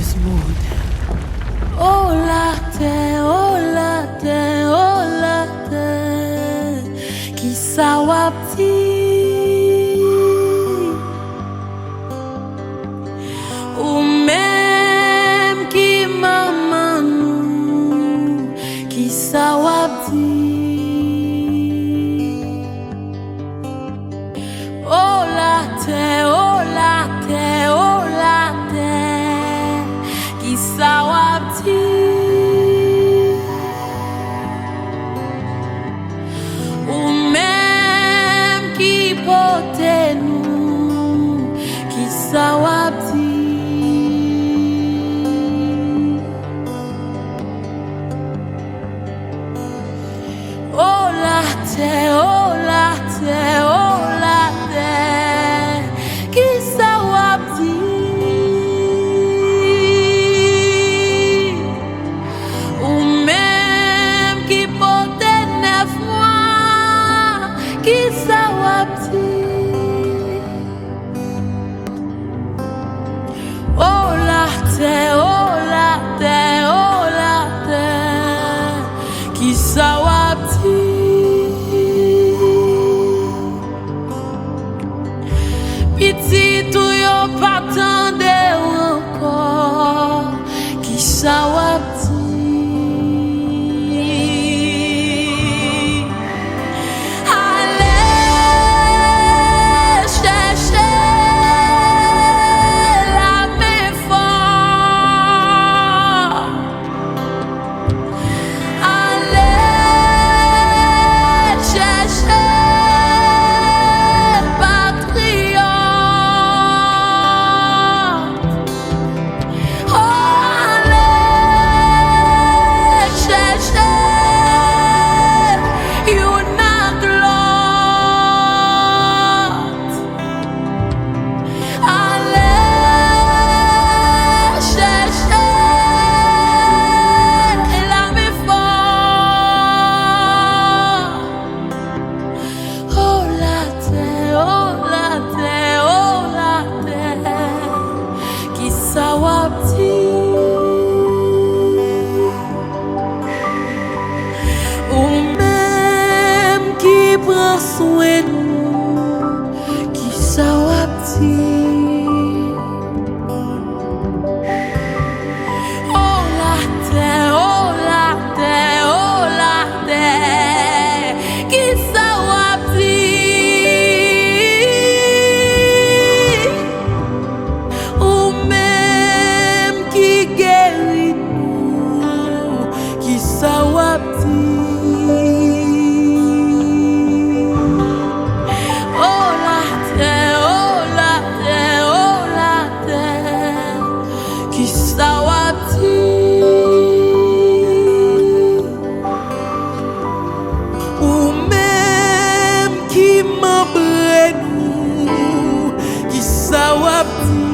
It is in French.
this mood. Oh la terre, oh la terre, oh la terre, qui sa wapti ou même qui maman nous, qui sa wapti. Oh la terre, oh la terre, oh la terre, qui sa wapti. Ou même qui porte nous, qui sa wapti. Oh la terre, oh la terre, oh la terre, qui sa wapti. Ou même qui porte 9 mois, qui sa wapti. Oh la terre, oh la terre, oh la terre, qui sa wapti. Petit tout yo pas tande encore, qui sa wapti. Prends soin de nous, qui sa wapti. Oh la terre, oh la terre, oh la terre, qui sa wapti. Ou même qui guérit nous, qui sa wapti. Ou même qui m'embrasse nous, qui sa wapti.